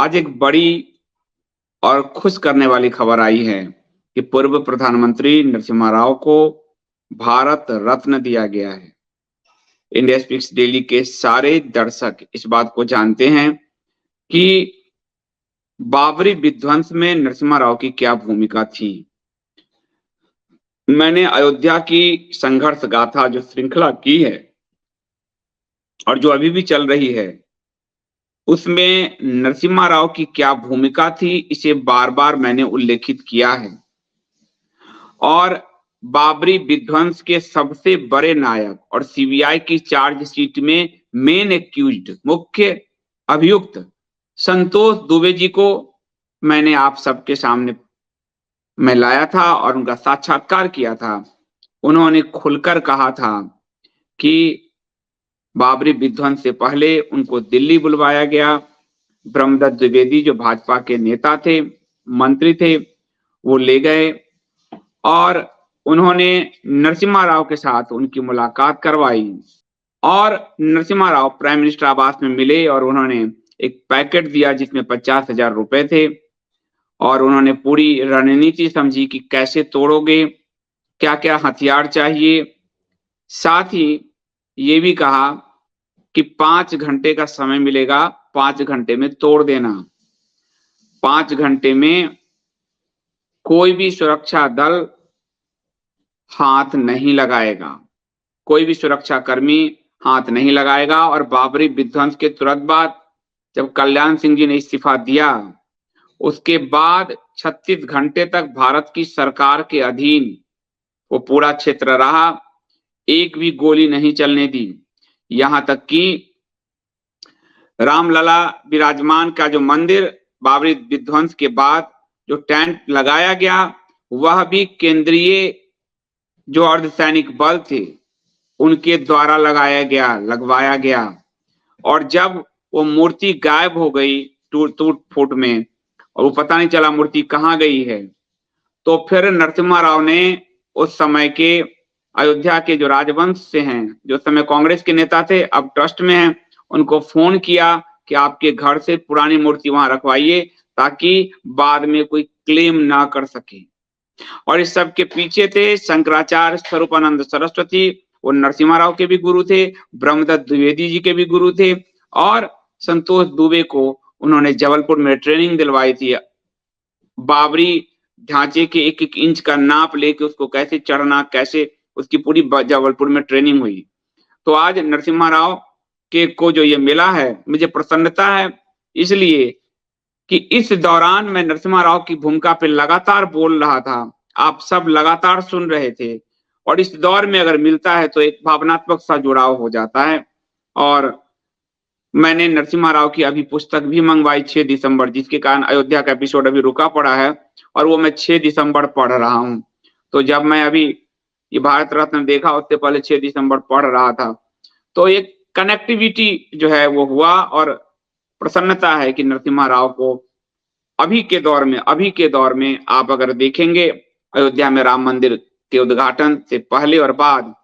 आज एक बड़ी और खुश करने वाली खबर आई है कि पूर्व प्रधानमंत्री नरसिम्हा राव को भारत रत्न दिया गया है। इंडिया स्पीक्स डेली के सारे दर्शक इस बात को जानते हैं कि बाबरी विध्वंस में नरसिम्हा राव की क्या भूमिका थी। मैंने अयोध्या की संघर्ष गाथा जो श्रृंखला की है और जो अभी भी चल रही है, उसमें नरसिम्हा राव की क्या भूमिका थी, इसे बार-बार मैंने उल्लेखित किया है। और बाबरी विध्वंस के सबसे बड़े नायक और सीबीआई की चार्जशीट में मेन एक्यूज्ड, मुख्य अभियुक्त संतोष दुबे जी को मैंने आप सबके सामने मैं लाया था और उनका साक्षात्कार किया था। उन्होंने खुलकर कहा था कि बाबरी विध्वंस से पहले उनको दिल्ली बुलवाया गया। ब्रह्मदत्त द्विवेदी जो भाजपा के नेता थे, मंत्री थे, वो ले गए और उन्होंने नरसिम्हा राव के साथ उनकी मुलाकात करवाई और नरसिम्हा राव प्राइम मिनिस्टर आवास में मिले और उन्होंने एक पैकेट दिया जिसमें 50,000 रुपए थे और उन्होंने पूरी रणनीति समझी कि कैसे तोड़ोगे, क्या-क्या हथियार चाहिए। साथ ही ये भी कहा कि 5 घंटे का समय मिलेगा, 5 घंटे में तोड़ देना। 5 घंटे में कोई भी सुरक्षा दल हाथ नहीं लगाएगा, कोई भी सुरक्षा कर्मी हाथ नहीं लगाएगा। और बाबरी विध्वंस के तुरंत बाद जब कल्याण सिंह जी ने इस्तीफा दिया, उसके बाद 36 घंटे तक भारत की सरकार के अधीन वो पूरा क्षेत्र रहा, एक भी गोली नहीं चलने दी। यहां तक कि रामलला विराजमान का जो मंदिर बाबरी विध्वंस के बाद जो टेंट लगाया गया, वह भी केंद्रीय जो अर्धसैनिक बल थे उनके द्वारा लगवाया गया। और जब वो मूर्ति गायब हो गई टूट फूट में और वो पता नहीं चला मूर्ति कहाँ गई है, तो फिर नरसिम्हा राव ने उस समय के अयोध्या के जो राजवंश से हैं, जो समय कांग्रेस के नेता थे, अब ट्रस्ट में हैं, उनको फोन किया कि आपके घर से पुरानी मूर्ति वहां रखवाइए ताकि बाद में कोई क्लेम ना कर सके। और इस सब के पीछे थे शंकराचार्य स्वरूपानंद सरस्वती, वो नरसिम्हा राव के भी गुरु थे, ब्रह्मदत्त द्विवेदी जी के भी गुरु थे और संतोष दुबे को उन्होंने जबलपुर में ट्रेनिंग दिलवाई थी। बाबरी ढांचे के एक एक इंच का नाप लेके उसको कैसे चढ़ना, कैसे उसकी पूरी जबलपुर में ट्रेनिंग हुई। तो आज नरसिम्हा राव के को जो ये मिला है, मुझे प्रसन्नता है, इसलिए कि इस दौरान मैं नरसिम्हा राव की भूमिका पे लगातार बोल रहा था, आप सब लगातार सुन रहे थे और इस दौर में अगर मिलता है तो एक भावनात्मक सा जुड़ाव हो जाता है। और मैंने नरसिम्हा राव की अभी पुस्तक भी मंगवाई 6 दिसंबर, जिसके कारण अयोध्या का एपिसोड अभी रुका पड़ा है और वो मैं 6 दिसंबर पढ़ रहा हूँ। तो जब मैं अभी ये भारत रत्न देखा, उससे पहले 6 दिसंबर पढ़ रहा था, तो एक कनेक्टिविटी जो है वो हुआ और प्रसन्नता है कि नरसिम्हा राव को अभी के दौर में आप अगर देखेंगे अयोध्या में राम मंदिर के उद्घाटन से पहले और बाद,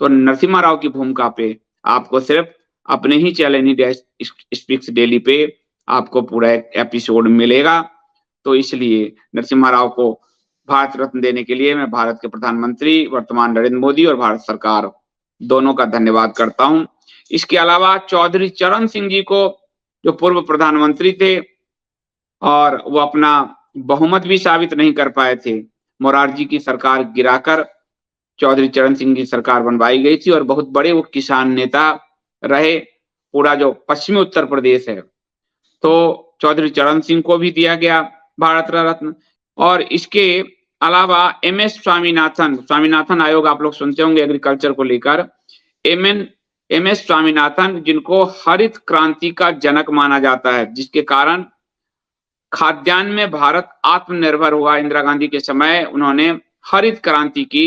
तो नरसिम्हा राव की भूमिका पे आपको सिर्फ अपने ही चैनल इंडिया स्पीक्स डेली पे आपको पूरा एक एपिसोड मिलेगा। तो इसलिए नरसिम्हा राव को भारत रत्न देने के लिए मैं भारत के प्रधानमंत्री वर्तमान नरेंद्र मोदी और भारत सरकार दोनों का धन्यवाद करता हूं। इसके अलावा चौधरी चरण सिंह जी को, जो पूर्व प्रधानमंत्री थे और वो अपना बहुमत भी साबित नहीं कर पाए थे, मोरारजी की सरकार गिराकर चौधरी चरण सिंह की सरकार बनवाई गई थी और बहुत बड़े वो किसान नेता रहे, पूरा जो पश्चिमी उत्तर प्रदेश है। तो चौधरी चरण सिंह को भी दिया गया भारत रत्न। और इसके अलावा MS स्वामीनाथन आयोग आप लोग सुनते होंगे एग्रीकल्चर को लेकर, MS स्वामीनाथन, जिनको हरित क्रांति का जनक माना जाता है, जिसके कारण खाद्यान्न में भारत आत्मनिर्भर हुआ। इंदिरा गांधी के समय उन्होंने हरित क्रांति की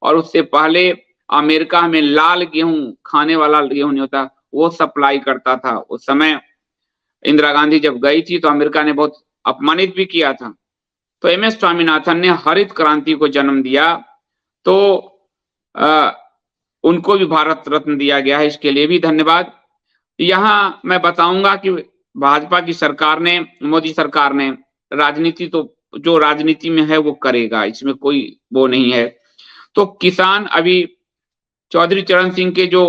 और उससे पहले अमेरिका में लाल गेहूं, खाने वाला गेहूं नहीं होता, वो सप्लाई करता था। उस समय इंदिरा गांधी जब गई थी तो अमेरिका ने बहुत अपमानित भी किया था। तो MS स्वामीनाथन ने हरित क्रांति को जन्म दिया, तो उनको भी भारत रत्न दिया गया है, इसके लिए भी धन्यवाद। यहाँ मैं बताऊंगा कि भाजपा की सरकार ने, मोदी सरकार ने राजनीति तो जो राजनीति में है वो करेगा, इसमें कोई वो नहीं है। तो किसान अभी चौधरी चरण सिंह के जो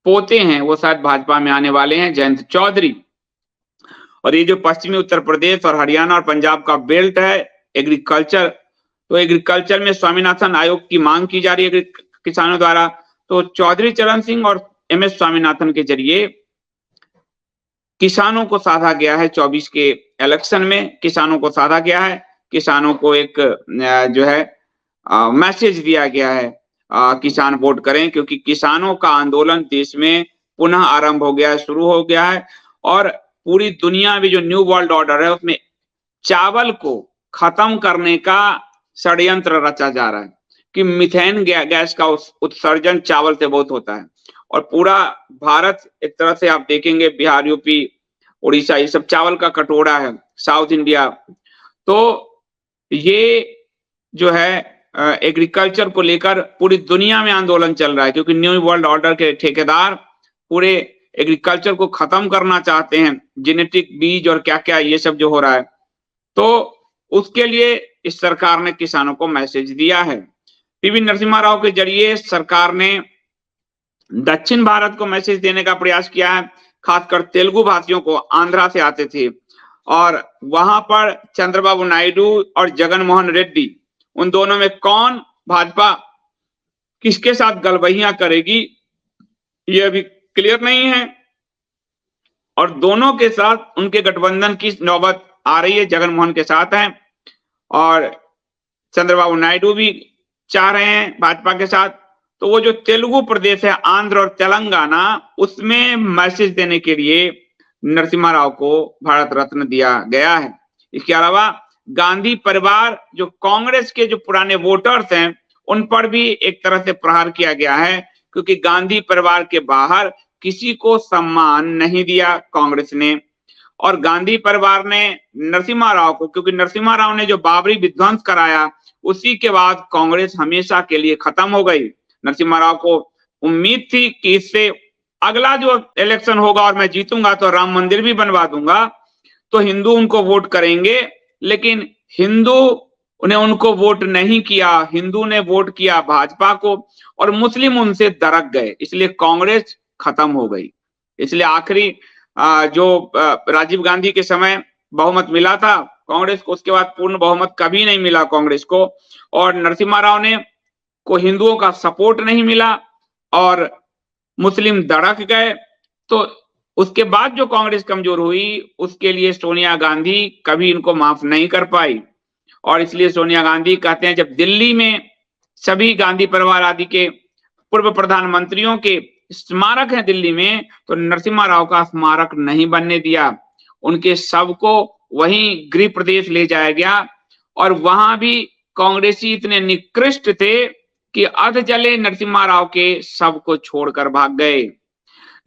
पोते हैं वो शायद भाजपा में आने वाले हैं, जयंत चौधरी। और ये जो पश्चिमी उत्तर प्रदेश और हरियाणा और पंजाब का बेल्ट है एग्रीकल्चर, तो एग्रीकल्चर में स्वामीनाथन आयोग की मांग की जा रही है किसानों द्वारा। तो चौधरी चरण सिंह और एमएस स्वामीनाथन के जरिए किसानों को साधा गया है, 24 के इलेक्शन में किसानों को साधा गया है, किसानों को एक जो है मैसेज दिया गया है, किसान वोट करें, क्योंकि किसानों का आंदोलन देश में पुनः आरंभ हो गया है, शुरू हो गया है। और पूरी दुनिया में जो न्यू वर्ल्ड ऑर्डर है उसमें चावल को खत्म करने का षड्यंत्र रचा जा रहा है कि मीथेन गैस का उत्सर्जन चावल से बहुत होता है। और पूरा भारत एक तरह से आप देखेंगे, बिहार, यूपी, उड़ीसा, ये सब चावल का कटोरा है, साउथ इंडिया। तो ये जो है एग्रीकल्चर को लेकर पूरी दुनिया में आंदोलन चल रहा है, क्योंकि न्यू वर्ल्ड ऑर्डर के ठेकेदार पूरे एग्रीकल्चर को खत्म करना चाहते हैं, जेनेटिक बीज और क्या क्या ये सब जो हो रहा है। तो उसके लिए इस सरकार ने किसानों को मैसेज दिया है। पीवी नरसिम्हा राव के जरिए सरकार ने दक्षिण भारत को मैसेज देने का प्रयास किया है, खासकर तेलुगु भाषियों को, आंध्रा से आते थे, और वहां पर चंद्रबाबू नायडू और जगन मोहन रेड्डी, उन दोनों में कौन भाजपा किसके साथ गलबहियां करेगी ये अभी क्लियर नहीं है। और दोनों के साथ उनके गठबंधन की नौबत आ रही है, जगन मोहन के साथ हैं और चंद्रबाबू नायडू भी चाह रहे हैं भाजपा के साथ। तो वो जो तेलुगु प्रदेश है, आंध्र और तेलंगाना, उसमें मैसेज देने के लिए नरसिम्हा राव को भारत रत्न दिया गया है। इसके अलावा गांधी परिवार, जो कांग्रेस के जो पुराने वोटर्स हैं, उन पर भी एक तरह से प्रहार किया गया है, क्योंकि गांधी परिवार के बाहर किसी को सम्मान नहीं दिया कांग्रेस ने। और गांधी परिवार ने नरसिम्हा राव को, क्योंकि नरसिम्हा राव ने जो बाबरी विध्वंस कराया, उसी के बाद कांग्रेस हमेशा के लिए खत्म हो गई। नरसिम्हा राव को उम्मीद थी कि इससे अगला जो इलेक्शन होगा और मैं जीतूंगा तो राम मंदिर भी बनवा दूंगा, तो हिंदू उनको वोट करेंगे, लेकिन हिंदू ने उनको वोट नहीं किया, हिंदू ने वोट किया भाजपा को, और मुस्लिम उनसे दरक गए, इसलिए कांग्रेस खत्म हो गई। इसलिए आखिरी जो राजीव गांधी के समय बहुमत मिला था कांग्रेस को, उसके बाद पूर्ण बहुमत कभी नहीं मिला कांग्रेस को, और नरसिम्हा राव ने को हिंदुओं का सपोर्ट नहीं मिला और मुस्लिम दड़क गए। तो उसके बाद जो कांग्रेस कमजोर हुई, उसके लिए सोनिया गांधी कभी इनको माफ नहीं कर पाई। और इसलिए सोनिया गांधी कहते हैं, जब दिल्ली में सभी गांधी परिवार आदि के पूर्व प्रधानमंत्रियों के स्मारक हैं दिल्ली में, तो नरसिम्हा राव का स्मारक नहीं बनने दिया, उनके शव को वहीं गृह प्रदेश ले जाया गया। और वहां भी कांग्रेसी इतने निकृष्ट थे कि अध जले नरसिम्हा राव के शव को छोड़कर भाग गए।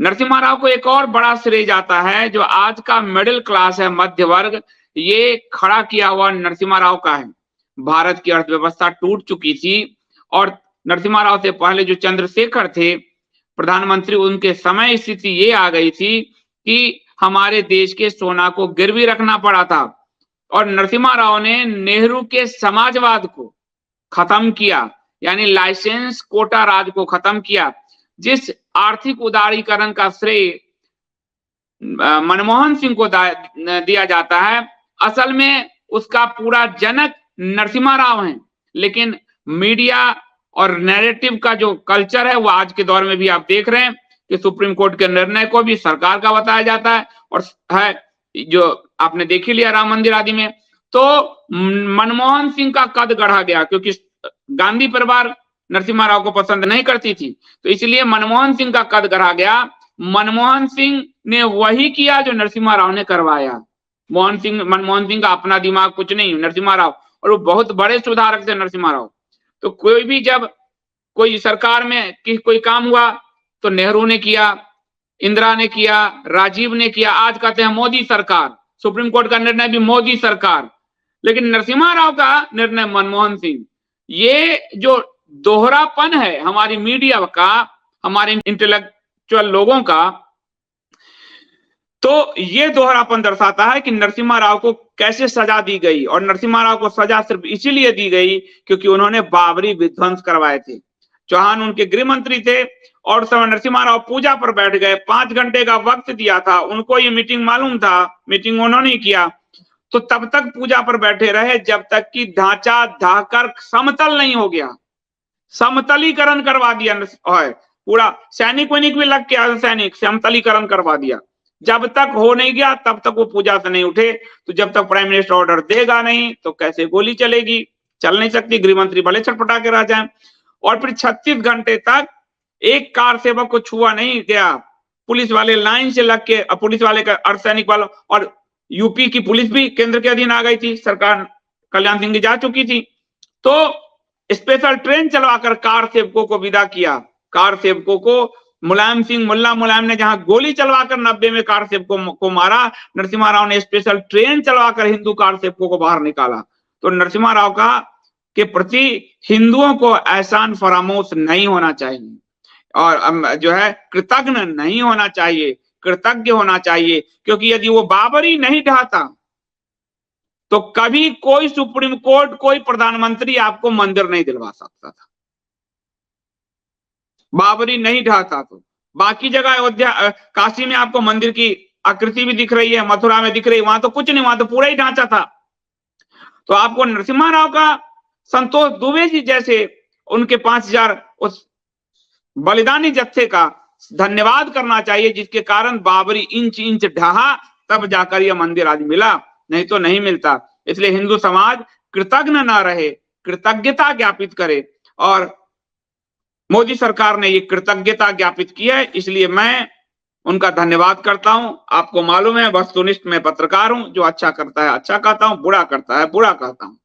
नरसिम्हा राव को एक और बड़ा श्रेय जाता है, जो आज का मिडिल क्लास है, मध्य वर्ग, ये खड़ा किया हुआ नरसिम्हा राव का है। भारत की अर्थव्यवस्था टूट चुकी थी और नरसिम्हा राव से पहले जो चंद्रशेखर थे प्रधानमंत्री, उनके समय स्थिति ये आ गई थी कि हमारे देश के सोना को गिरवी रखना पड़ा था, और नरसिम्हा राव ने नेहरू के समाजवाद को खत्म किया, यानी लाइसेंस कोटा राज को खत्म किया। जिस आर्थिक उदारीकरण का श्रेय मनमोहन सिंह को दिया जाता है, असल में उसका पूरा जनक नरसिम्हा राव हैं। लेकिन मीडिया और नैरेटिव का जो कल्चर है वो आज के दौर में भी आप देख रहे हैं कि सुप्रीम कोर्ट के निर्णय को भी सरकार का बताया जाता है, और है जो आपने देख ही लिया राम मंदिर आदि में। तो मनमोहन सिंह का कद गढ़ा गया, क्योंकि गांधी परिवार नरसिम्हा राव को पसंद नहीं करती थी, तो इसलिए मनमोहन सिंह का कद गढ़ा गया। मनमोहन सिंह ने वही किया जो नरसिम्हा राव ने करवाया। मनमोहन सिंह का अपना दिमाग कुछ नहीं, नरसिम्हा राव, और वो बहुत बड़े सुधारक थे नरसिम्हा राव। तो कोई भी जब कोई सरकार में कोई काम हुआ तो नेहरू ने किया, इंदिरा ने किया, राजीव ने किया, आज कहते हैं मोदी सरकार, सुप्रीम कोर्ट का निर्णय भी मोदी सरकार, लेकिन नरसिम्हा राव का निर्णय मनमोहन सिंह। ये जो दोहरापन है हमारी मीडिया का, हमारे इंटेलेक्चुअल लोगों का, तो ये दोहरापन दर्शाता है कि नरसिम्हा राव को कैसे सजा दी गई, और नरसिम्हा राव को सजा सिर्फ इसीलिए दी गई क्योंकि उन्होंने बाबरी विध्वंस करवाए थे। चौहान उनके गृह मंत्री थे और समय नरसिम्हा राव पूजा पर बैठ गए, 5 घंटे का वक्त दिया था, उनको ये मीटिंग मालूम था, मीटिंग उन्होंने किया, तो तब तक पूजा पर बैठे रहे जब तक कि ढांचा ढाकर समतल नहीं हो गया। समतलीकरण करवा दिया है पूरा, सैनिक वैनिक भी लग के सैनिक समतलीकरण करवा दिया। जब तक हो नहीं गया तब तक वो पूजा से नहीं उठे, तो जब तक प्राइम मिनिस्टर ऑर्डर देगा नहीं तो कैसे गोली चलेगी, चल नहीं सकती, गृह मंत्री भले छटपटा के रह जाए। और फिर 36 घंटे तक एक कार सेवक को छुआ नहीं गया, पुलिस वाले लाइन से लग के, पुलिस वाले का अर्धसैनिक वालों, और यूपी की पुलिस भी केंद्र के अधीन आ गई थी, सरकार कल्याण सिंह की जा चुकी थी, तो स्पेशल ट्रेन चलवाकर कार सेवकों को विदा किया। कार सेवकों को मुलायम सिंह, मुल्ला मुलायम ने जहां गोली चलवाकर 90 में कार सेवकों को मारा, नरसिम्हा राव ने स्पेशल ट्रेन चलवाकर हिंदू कार सेवकों को बाहर निकाला। तो नरसिम्हा राव का के प्रति हिंदुओं को एहसान फरामोश नहीं होना चाहिए, और जो है कृतज्ञ नहीं होना चाहिए, कृतज्ञ होना चाहिए, क्योंकि यदि वो बाबरी नहीं ढहाता तो कभी कोई सुप्रीम कोर्ट, कोई प्रधानमंत्री आपको मंदिर नहीं दिलवा सकता था। बाबरी नहीं ढहाता तो बाकी जगह अयोध्या, काशी में आपको मंदिर की आकृति भी दिख रही है, मथुरा में दिख रही है, वहां तो कुछ नहीं, वहां तो पूरा ही ढांचा था। तो आपको नरसिम्हा राव का, संतोष दुबे जी जैसे उनके 5000 उस बलिदानी जत्थे का धन्यवाद करना चाहिए, जिसके कारण बाबरी इंच इंच ढहा, तब जाकर यह मंदिर आज मिला, नहीं तो नहीं मिलता। इसलिए हिंदू समाज कृतज्ञ ना रहे, कृतज्ञता ज्ञापित करे, और मोदी सरकार ने ये कृतज्ञता ज्ञापित की है, इसलिए मैं उनका धन्यवाद करता हूं। आपको मालूम है वस्तुनिष्ठ मैं पत्रकार हूं, जो अच्छा करता है अच्छा कहता हूं, बुरा करता है बुरा कहता हूं।